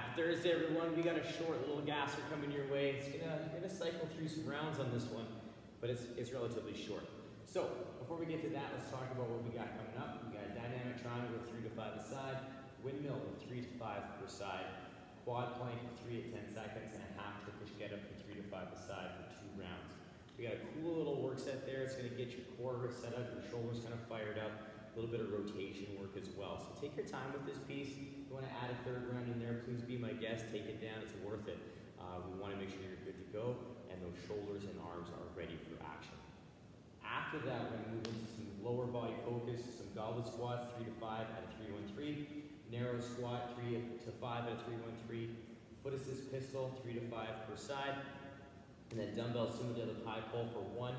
Happy Thursday, everyone. We got a short little gasser coming your way. You're gonna cycle through some rounds on this one, but it's relatively short. So before we get to that, let's talk about what we got coming up. We got a dynamic triangle with 3 to 5 a side, windmill with 3 to 5 per side, quad plank with 3 at 10 seconds, and a half Turkish get up from 3 to 5 a side for 2 rounds. We got a cool little work set there. It's gonna get your core set up, your shoulders kind of fired up, a little bit of rotation work as well. So take your time with this piece. If you want to add a third round in there, please be my guest. Take it down. It's worth it. We want to make sure you're good to go and those shoulders and arms are ready for action. After that, we're going to move into some lower body focus, some goblet squats, 3 to 5 at a 3-1-3, narrow squat, 3 to 5 at a 3-1-3, foot assist pistol, 3 to 5 per side, and then dumbbell sumo deadlift high pull for 1,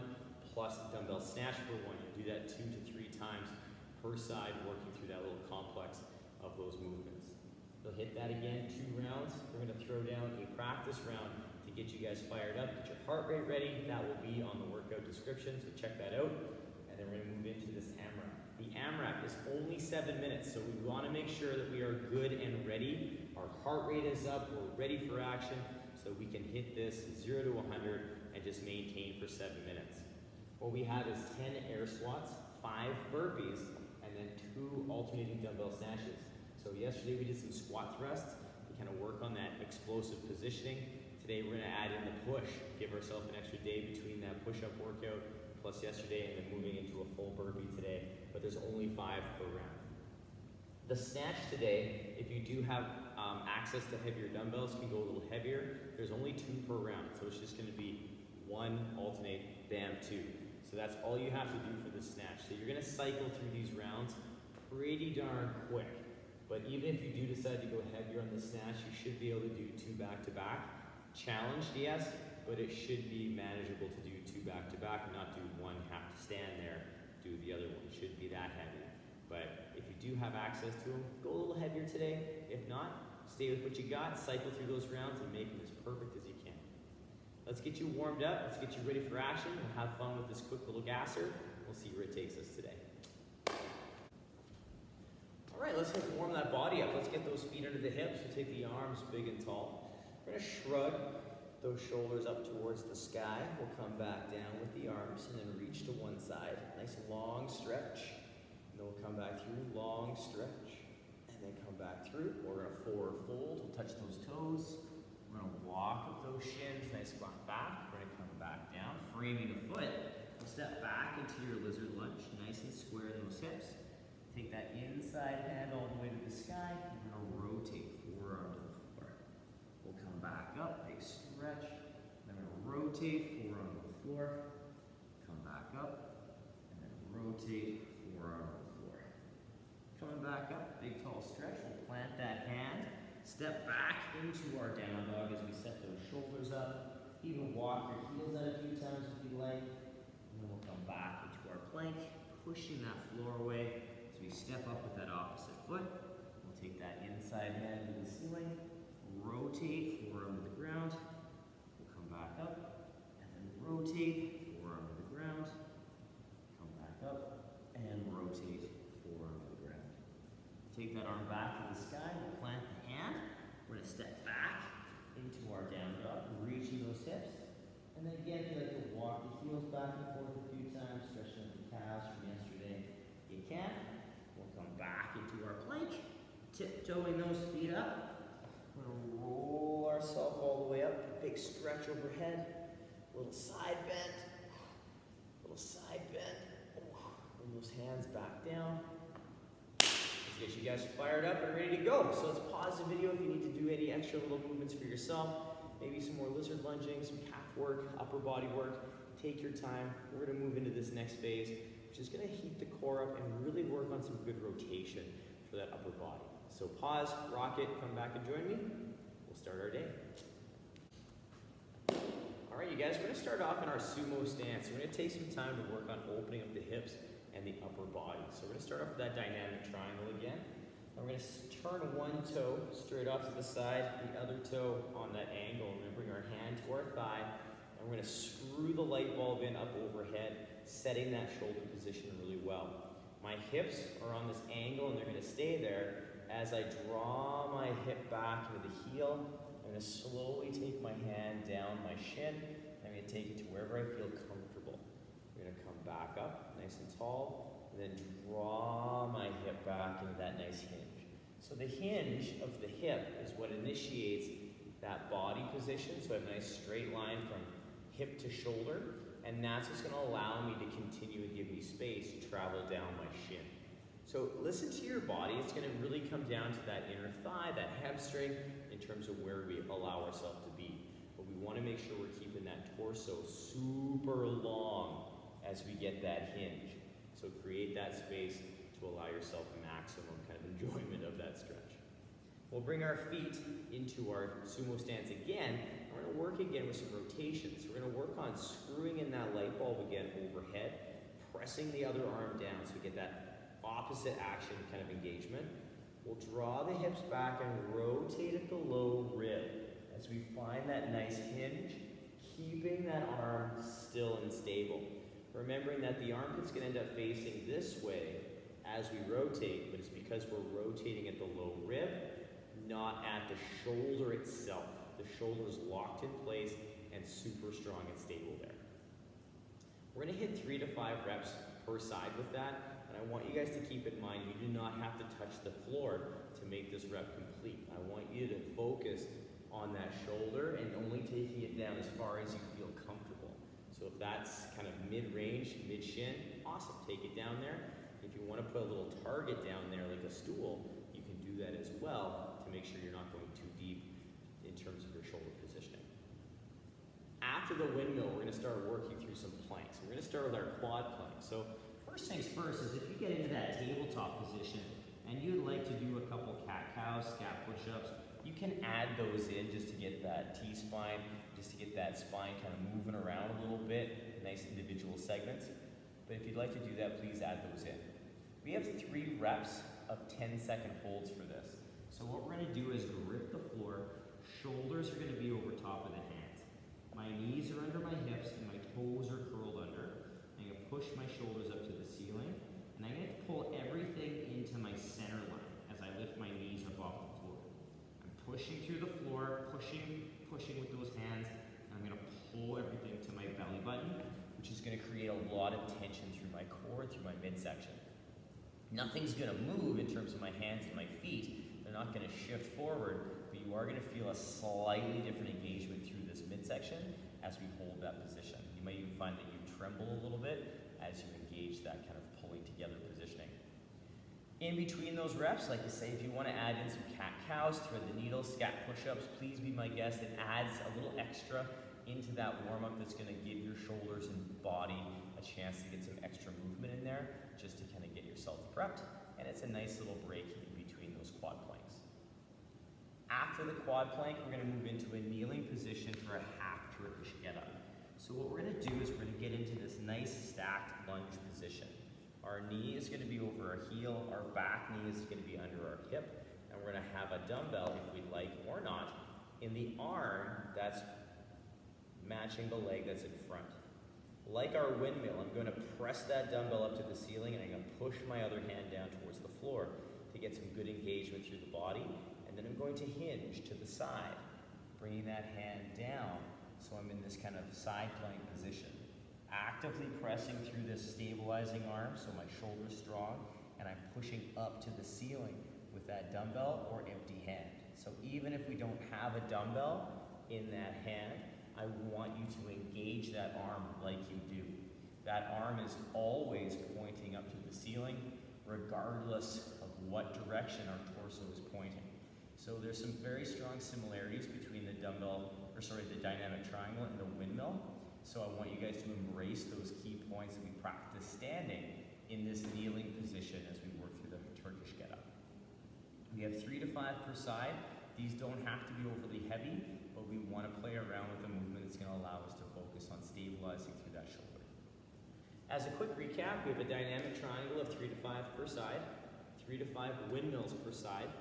plus dumbbell snatch for 1. You do that 2 to 3 times per side, working through that little complex of those movements. You'll hit that again, 2 rounds. We're going to throw down a practice round to get you guys fired up, get your heart rate ready. That will be on the workout description, so check that out. And then we're going to move into this AMRAP. The AMRAP is only 7 minutes, so we want to make sure that we are good and ready. Our heart rate is up, we're ready for action, so we can hit this 0 to 100 and just maintain for 7 minutes. What we have is 10 air squats, 5 burpees, and then 2 alternating dumbbell snatches. So yesterday we did some squat thrusts to kind of work on that explosive positioning. Today we're going to add in the push, give ourselves an extra day between that push-up workout plus yesterday, and then moving into a full burpee today, but there's only 5 per round. The snatch today, if you do have access to heavier dumbbells, can go a little heavier. There's only 2 per round, so it's just going to be 1, alternate, bam, 2. So that's all you have to do for the snatch. So you're going to cycle through these rounds pretty darn quick. But even if you do decide to go heavier on the snatch, you should be able to do 2 back-to-back. Challenged, yes, but it should be manageable to do 2 back-to-back and not do 1, have to stand there, do the other one. It shouldn't be that heavy. But if you do have access to them, go a little heavier today. If not, stay with what you got, cycle through those rounds and make them as perfect as you can. Let's get you warmed up. Let's get you ready for action. We'll have fun with this quick little gasser. We'll see where it takes us today. All right, let's warm that body up. Let's get those feet under the hips. We'll take the arms big and tall. We're going to shrug those shoulders up towards the sky. We'll come back down with the arms and then reach to one side. Nice long stretch. And then we'll come back through, long stretch. And then come back through. We're going to forward fold. We'll touch those toes. We're going to walk with those shins, nice flat back. We're going to come back down, framing the foot. We'll step back into your lizard lunge, nice and square in those hips. Take that inside hand all the way to the sky. We're going to rotate forearm to the floor. We'll come back up, big stretch. Then we're going to rotate forearm to the floor. Come back up, and then rotate forearm to the floor. Coming back up, big tall stretch. We'll plant that hand. Step back into our down dog as we set those shoulders up. Even walk your heels out a few times if you like. And then we'll come back into our plank, pushing that floor away. We step up with that opposite foot. We'll take that inside hand to the ceiling, rotate forearm to the ground. We'll come back up, and then rotate forearm to the ground. Come back up, and rotate forearm to the ground. Take that arm back to the sky. We'll plant the hand. We're going to step back into our down dog, reaching those hips. And then again, if you like to walk the heels back and forth a few times, stretching up the calves from yesterday, you can. Back into our plank, tiptoeing those feet up. We're going to roll ourselves all the way up, a big stretch overhead, a little side bend, bring those hands back down. Let's get you guys fired up and ready to go. So let's pause the video if you need to do any extra little movements for yourself, maybe some more lizard lunging, some calf work, upper body work. Take your time. We're going to move into this next phase, which is going to heat the core up and really work on some good rotation for that upper body. So pause, rock it, come back and join me. We'll start our day. All right, you guys, we're going to start off in our sumo stance. We're going to take some time to work on opening up the hips and the upper body. So we're going to start off with that dynamic triangle again. And we're going to turn one toe straight off to the side, the other toe on that angle. We're going to bring our hand to our thigh. And we're going to screw the light bulb in up overhead, setting that shoulder position really well. My hips are on this angle and they're going to stay there As I draw my hip back into the heel, I'm going to slowly take my hand down my shin. I'm going to take it to wherever I feel comfortable. I'm going to come back up, nice and tall, and then draw my hip back into that nice hinge. So the hinge of the hip is what initiates that body position. So I have a nice straight line from hip to shoulder, and that's what's going to allow me to continue and give me space to travel down my shin. So listen to your body. It's going to really come down to that inner thigh, that hamstring, in terms of where we allow ourselves to be. But we want to make sure we're keeping that torso super long as we get that hinge. So create that space to allow yourself maximum kind of enjoyment of that stretch. We'll bring our feet into our sumo stance again. And we're going to work again with some rotations. We're going to work on screwing in that light bulb again overhead, pressing the other arm down so we get that opposite action kind of engagement. We'll draw the hips back and rotate at the low rib as we find that nice hinge, keeping that arm still and stable. Remembering that the armpit's going to end up facing this way as we rotate, but it's because we're rotating at the low rib, not at the shoulder itself. The shoulder is locked in place and super strong and stable there. We're going to hit 3 to 5 reps per side with that. And I want you guys to keep in mind, you do not have to touch the floor to make this rep complete. I want you to focus on that shoulder and only taking it down as far as you feel comfortable. So if that's kind of mid-range, mid-shin, awesome, take it down there. If you want to put a little target down there like a stool, you can do that as well to make sure you're not going too deep in terms of your shoulder positioning. After the windmill, we're going to start working through some planks. We're going to start with our quad plank. So first things first is if you get into that tabletop position and you'd like to do a couple cat-cows, scat push-ups, you can add those in just to get that T-spine, just to get that spine kind of moving around a little bit, nice individual segments. But if you'd like to do that, please add those in. We have 3 reps of 10-second holds for this. So what we're going to do is grip the floor, shoulders are going to be over top of the hands. My knees are under my hips and my toes are curled under. I'm going to push my shoulders up to the ceiling, and I'm going to pull everything into my center line as I lift my knees up off the floor. I'm pushing through the floor, pushing with those hands, and I'm going to pull everything to my belly button, which is going to create a lot of tension through my core, through my midsection. Nothing's going to move in terms of my hands and my feet. They're not going to shift forward, but you are going to feel a slightly different engagement through this midsection as we hold that position. You might even find that you tremble a little bit as you engage that kind of pulling together positioning. In between those reps, like I say, if you want to add in some cat-cows, thread the needle, scat push-ups, please be my guest. It adds a little extra into that warm-up that's going to give your shoulders and body a chance to get some extra movement in there just to kind of get yourself prepped. And it's a nice little break in between those quad planks. After the quad plank, we're going to move into a kneeling position for a half Turkish get-up. So what we're going to do is we're going to get into this nice stacked lunge position. Our knee is going to be over our heel, our back knee is going to be under our hip, and we're going to have a dumbbell, if we'd like or not, in the arm that's matching the leg that's in front. Like our windmill, I'm going to press that dumbbell up to the ceiling and I'm going to push my other hand down towards the floor to get some good engagement through the body, and then I'm going to hinge to the side, bringing that hand down. So I'm in this kind of side plank position, actively pressing through this stabilizing arm so my shoulder's strong, and I'm pushing up to the ceiling with that dumbbell or empty hand. So even if we don't have a dumbbell in that hand, I want you to engage that arm like you do. That arm is always pointing up to the ceiling, regardless of what direction our torso is pointing. So there's some very strong similarities between the the dynamic triangle and the windmill. So I want you guys to embrace those key points that we practice standing in this kneeling position as we work through the Turkish get-up. We have 3 to 5 per side. These don't have to be overly heavy, but we want to play around with a movement that's going to allow us to focus on stabilizing through that shoulder. As a quick recap, we have a dynamic triangle of 3 to 5 per side, 3 to 5 windmills per side,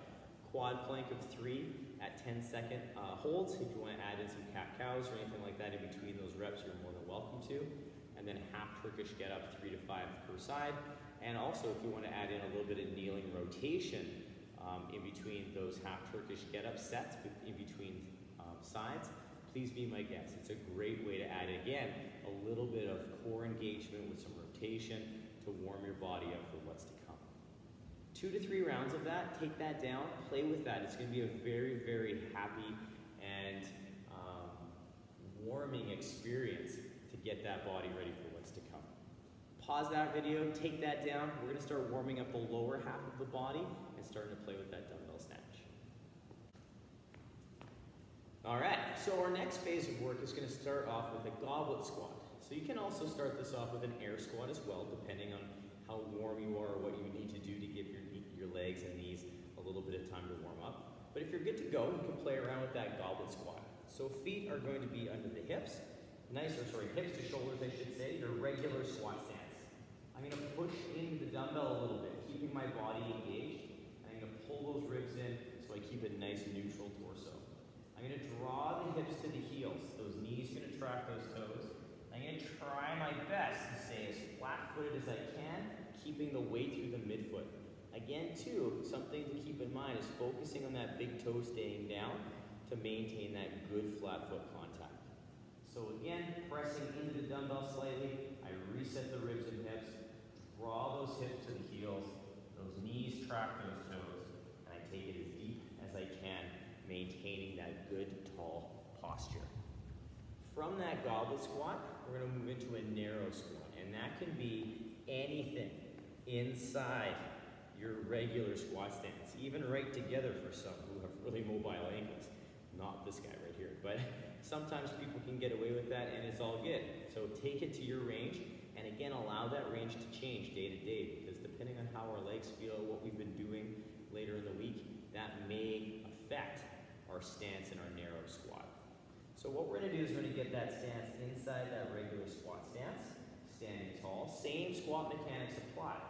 quad plank of 3 at 10-second holds. If you want to add in some cat-cows or anything like that in between those reps, you're more than welcome to. And then half Turkish get-up, 3 to 5 per side. And also, if you want to add in a little bit of kneeling rotation in between those half Turkish get-up sets, in between sides, please be my guest. It's a great way to add, again, a little bit of core engagement with some rotation to warm your body up for what's to come. 2 to 3 rounds of that, take that down, play with that. It's going to be a very, very happy and warming experience to get that body ready for what's to come. Pause that video, take that down. We're going to start warming up the lower half of the body and starting to play with that dumbbell snatch. All right, so our next phase of work is going to start off with a goblet squat. So you can also start this off with an air squat as well, depending on how warm you are or what you need to do to give your legs and knees a little bit of time to warm up. But if you're good to go, you can play around with that goblet squat. So feet are going to be under the hips. Hips to shoulders, I should say, your regular squat stance. I'm going to push into the dumbbell a little bit, keeping my body engaged. I'm going to pull those ribs in so I keep a nice neutral torso. I'm going to draw the hips to the heels. Those knees going to track those toes. I'm going to try my best to stay as flat-footed as I can, keeping the weight through the midfoot. Again, too, something to keep in mind is focusing on that big toe staying down to maintain that good flat foot contact. So again, pressing into the dumbbell slightly, I reset the ribs and hips, draw those hips to the heels, those knees track those toes, and I take it as deep as I can, maintaining that good tall posture. From that goblet squat, we're going to move into a narrow squat, and that can be anything inside your regular squat stance, even right together for some who have really mobile ankles. Not this guy right here, but sometimes people can get away with that and it's all good. So take it to your range, and again, allow that range to change day to day, because depending on how our legs feel, what we've been doing later in the week, that may affect our stance in our narrow squat. So what we're going to do is we're going to get that stance inside that regular squat stance, standing tall. Same squat mechanics apply.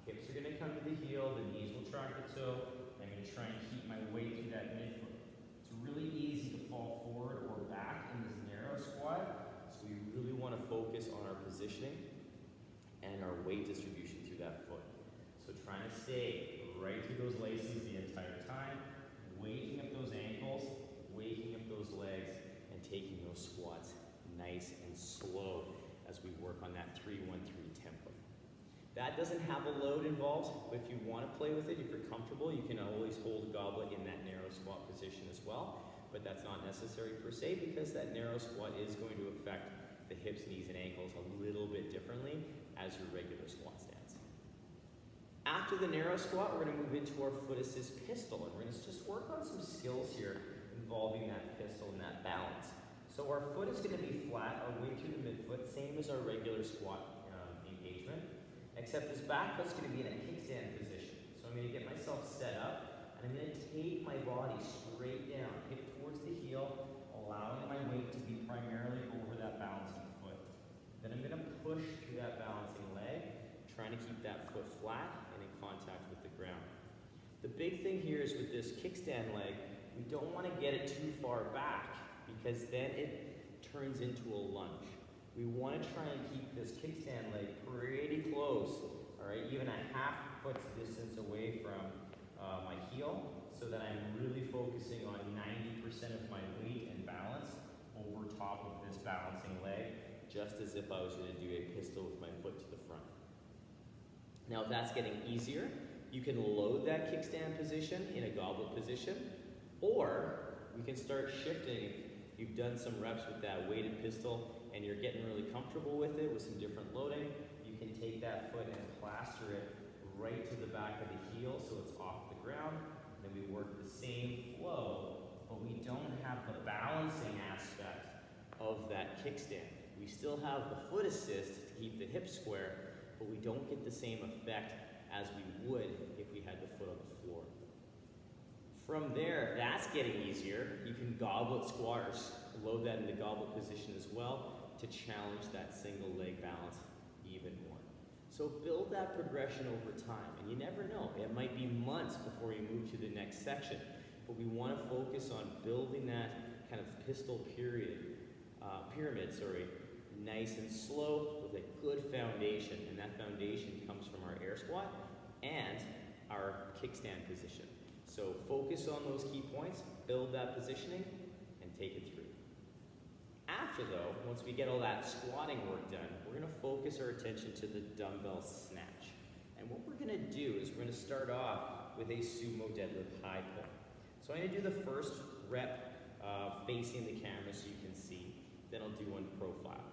Hips are going to come to the heel, the knees will track the toe. I'm going to try and keep my weight through that midfoot. It's really easy to fall forward or back in this narrow squat, so we really want to focus on our positioning and our weight distribution through that foot. So trying to stay right through those laces the entire time, waking up those ankles, waking up those legs, and taking those squats nice and slow as we work on that 3-1-3 tempo. That doesn't have a load involved, but if you want to play with it, if you're comfortable, you can always hold a goblet in that narrow squat position as well, but that's not necessary per se, because that narrow squat is going to affect the hips, knees, and ankles a little bit differently as your regular squat stance. After the narrow squat, we're going to move into our foot assist pistol, and we're going to just work on some skills here involving that pistol and that balance. So our foot is going to be flat, our weight through the midfoot, same as our regular squat engagement. Except this back foot's going to be in a kickstand position. So I'm going to get myself set up, and I'm going to take my body straight down, hip towards the heel, allowing my weight to be primarily over that balancing foot. Then I'm going to push through that balancing leg, trying to keep that foot flat and in contact with the ground. The big thing here is with this kickstand leg, we don't want to get it too far back, because then it turns into a lunge. We want to try and keep this kickstand leg pretty close, all right, even a half foot's distance away from my heel, so that I'm really focusing on 90% of my weight and balance over top of this balancing leg, just as if I was going to do a pistol with my foot to the front. Now, if that's getting easier, you can load that kickstand position in a goblet position, or we can start shifting. If you've done some reps with that weighted pistol and you're getting really comfortable with it with some different loading, you can take that foot and plaster it right to the back of the heel so it's off the ground. Then we work the same flow, but we don't have the balancing aspect of that kickstand. We still have the foot assist to keep the hips square, but we don't get the same effect as we would if we had the foot on the floor. From there, that's getting easier. You can goblet squat or load that in the goblet position as well to challenge that single leg balance even more. So build that progression over time, and you never know. It might be months before you move to the next section, but we want to focus on building that kind of pistol pyramid, nice and slow with a good foundation, and that foundation comes from our air squat and our kickstand position. So focus on those key points, build that positioning, and take it through. After though, once we get all that squatting work done, we're gonna focus our attention to the dumbbell snatch. And what we're gonna do is we're gonna start off with a sumo deadlift high pull. So I'm gonna do the first rep facing the camera so you can see, then I'll do one profile.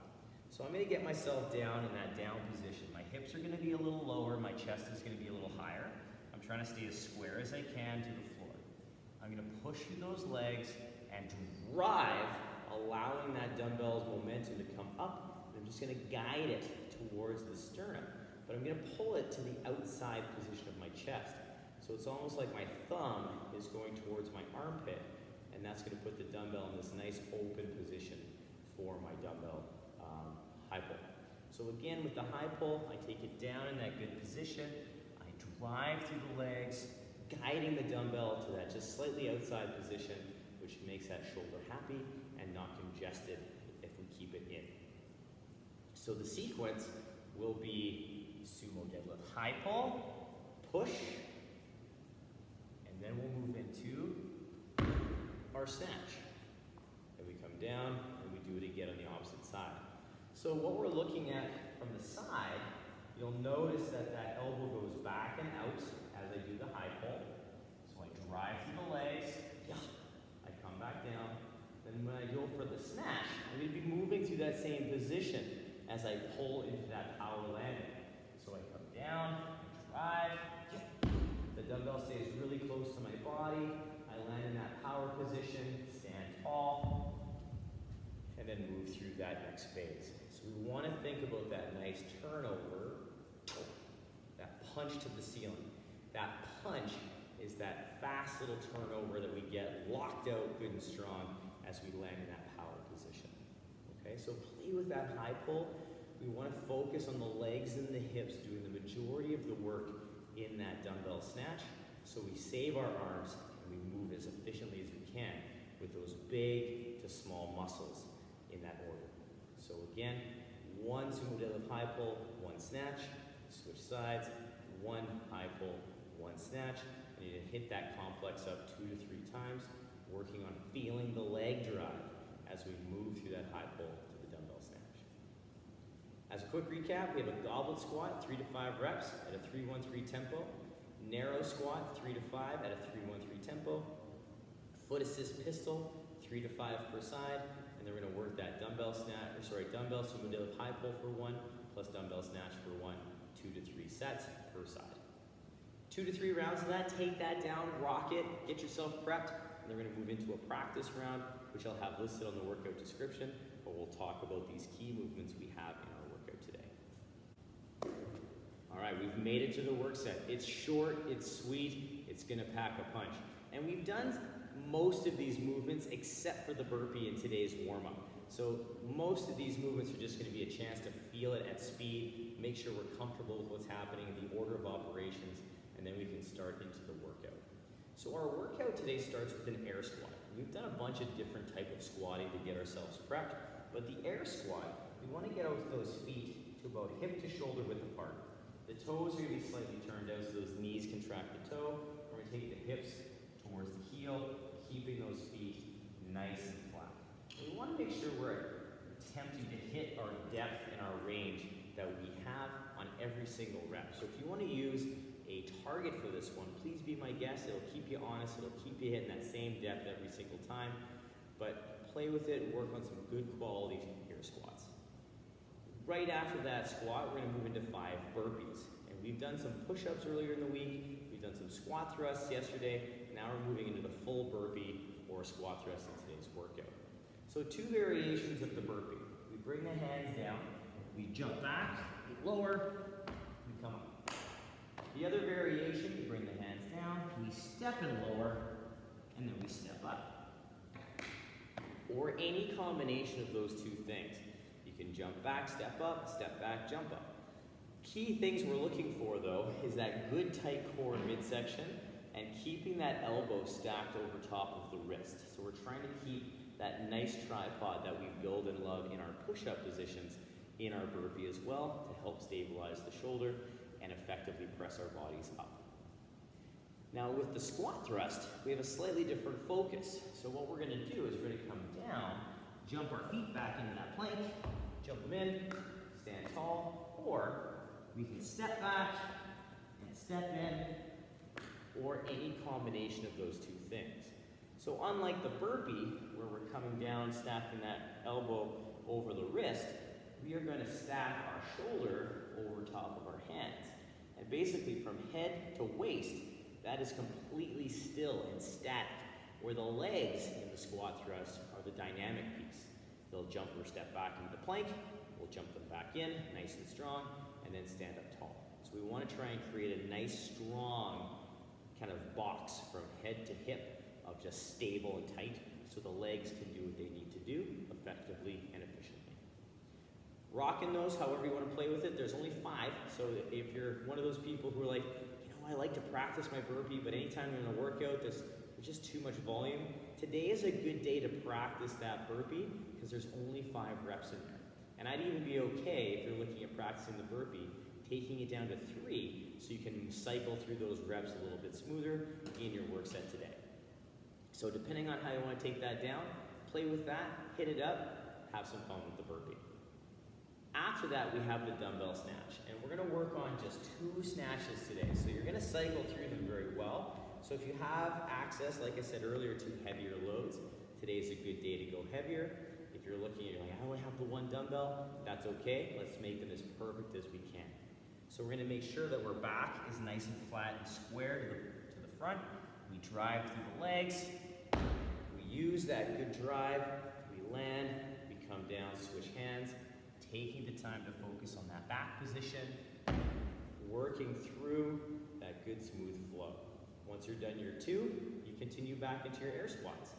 So I'm gonna get myself down in that down position. My hips are gonna be a little lower, my chest is gonna be a little higher. I'm trying to stay as square as I can to the floor. I'm gonna push through those legs and drive, allowing that dumbbell's momentum to come up. I'm just gonna guide it towards the sternum, but I'm gonna pull it to the outside position of my chest. So it's almost like my thumb is going towards my armpit, and that's gonna put the dumbbell in this nice open position for my dumbbell high pull. So again, with the high pull, I take it down in that good position, I drive through the legs, guiding the dumbbell to that just slightly outside position, which makes that shoulder happy and not congested if we keep it in. So the sequence will be sumo deadlift high pull, push, and then we'll move into our snatch. And we come down and we do it again on the opposite side. So what we're looking at from the side, you'll notice that that elbow goes back and out as I do the high pull. So I drive through the legs, I come back down. Then when I go for the snatch, I'm going to be moving through that same position as I pull into that power landing. So I come down, drive, the dumbbell stays really close to my body, I land in that power position, stand tall, and then move through that next phase. So we want to think about that nice turnover, that punch to the ceiling. That punch is that fast little turnover that we get locked out good and strong as we land in that power position. Okay, so play with that high pull. We want to focus on the legs and the hips doing the majority of the work in that dumbbell snatch, so we save our arms and we move as efficiently as we can with those big to small muscles in that order. So again, one sumo deadlift high pull, one snatch, switch sides, one high pull, one snatch, and you hit that complex up 2 to 3 times, working on feeling the leg drive as we move through that high pull to the dumbbell snatch. As a quick recap, we have a goblet squat, 3 to 5 reps at a 3-1-3 tempo, narrow squat, 3 to 5 at a 3-1-3 tempo, foot assist pistol, 3 to 5 per side, and then we're gonna work that dumbbell snatch, dumbbell sumo deadlift high pull for 1, plus dumbbell snatch for 1, 2 to 3 sets per side. 2 to 3 rounds of that, take that down, rock it, get yourself prepped, and then we're gonna move into a practice round, which I'll have listed on the workout description, but we'll talk about these key movements we have in our workout today. All right, we've made it to the work set. It's short, it's sweet, it's gonna pack a punch. And we've done most of these movements except for the burpee in today's warm-up. So most of these movements are just gonna be a chance to feel it at speed, make sure we're comfortable with what's happening in the order of operations, and then we can start into the workout. So our workout today starts with an air squat. We've done a bunch of different type of squatting to get ourselves prepped, but the air squat, we wanna get out with those feet to about hip to shoulder width apart. The toes are gonna be slightly turned out so those knees contract the toe. We're gonna take the hips towards the heel, keeping those feet nice and flat. We want to make sure we're attempting to hit our depth and our range that we have on every single rep. So if you want to use a target for this one, please be my guest. It'll keep you honest, it'll keep you hitting that same depth every single time, but play with it and work on some good quality air squats. Right after that squat, we're going to move into 5 burpees. And we've done some push-ups earlier in the week, we've done some squat thrusts yesterday, now we're moving into the full burpee or squat thrust in today's workout. So 2 variations of the burpee. We bring the hands down, we jump back, we lower, we come up. The other variation, we bring the hands down, we step and lower, and then we step up. Or any combination of those 2 things. You can jump back, step back, jump up. Key things we're looking for though is that good tight core midsection and keeping that elbow stacked over top of the wrist. So we're trying to keep that nice tripod that we build and love in our push-up positions in our burpee as well to help stabilize the shoulder and effectively press our bodies up. Now with the squat thrust, we have a slightly different focus. So what we're gonna do is we're gonna come down, jump our feet back into that plank, jump them in, stand tall, or we can step back and step in, or any combination of those two things. So unlike the burpee, where we're coming down, stacking that elbow over the wrist, we are gonna stack our shoulder over top of our hands. And basically from head to waist, that is completely still and static, where the legs in the squat thrust are the dynamic piece. They'll jump or step back into the plank, we'll jump them back in, nice and strong, and then stand up tall. So we want to try and create a nice, strong kind of box from head to hip of just stable and tight, so the legs can do what they need to do effectively and efficiently. Rocking those however you want to play with it. There's only 5, so if you're one of those people who are like, I like to practice my burpee, but anytime I'm in a workout, there's just too much volume. Today is a good day to practice that burpee because there's only 5 reps in there. And I'd even be okay if you're looking at practicing the burpee, taking it down to 3 so you can cycle through those reps a little bit smoother in your work set today. So depending on how you want to take that down, play with that, hit it up, have some fun with the burpee. After that, we have the dumbbell snatch, and we're gonna work on just 2 snatches today. So you're gonna cycle through them very well. So if you have access, like I said earlier, to heavier loads, today's a good day to go heavier. If you're looking at, you're like, I only have the 1 dumbbell, that's okay. Let's make them as perfect as we can. So we're gonna make sure that our back is nice and flat and square to the front. We drive through the legs. We use that good drive. We land, we come down, switch hands, taking the time to focus on that back position, working through that good smooth flow. Once you're done your 2, you continue back into your air squats.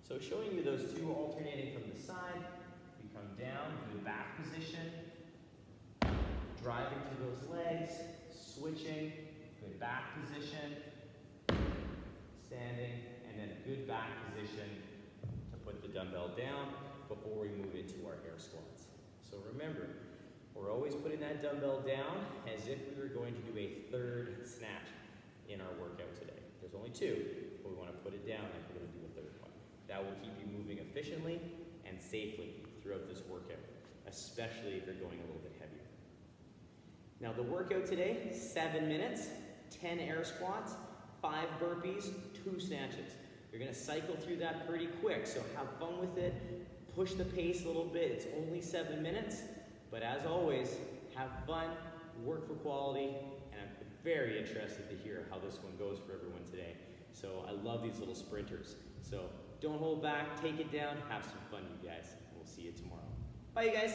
So showing you those 2 alternating from the side, we come down, good back position, driving through those legs, switching, good back position, standing, and then good back position to put the dumbbell down before we move into our air squats. So remember, we're always putting that dumbbell down as if we were going to do a 3rd snatch in our workout today. There's only 2, but we want to put it down like we're going to do a 3rd one. That will keep you moving efficiently and safely throughout this workout, especially if you're going a little bit heavier. Now the workout today, 7 minutes, 10 air squats, 5 burpees, 2 snatches. You're going to cycle through that pretty quick, so have fun with it. Push the pace a little bit. It's only 7 minutes, but as always, have fun, work for quality, and I'm very interested to hear how this one goes for everyone today. So I love these little sprinters. So don't hold back, take it down, have some fun, you guys. We'll see you tomorrow. Bye, you guys.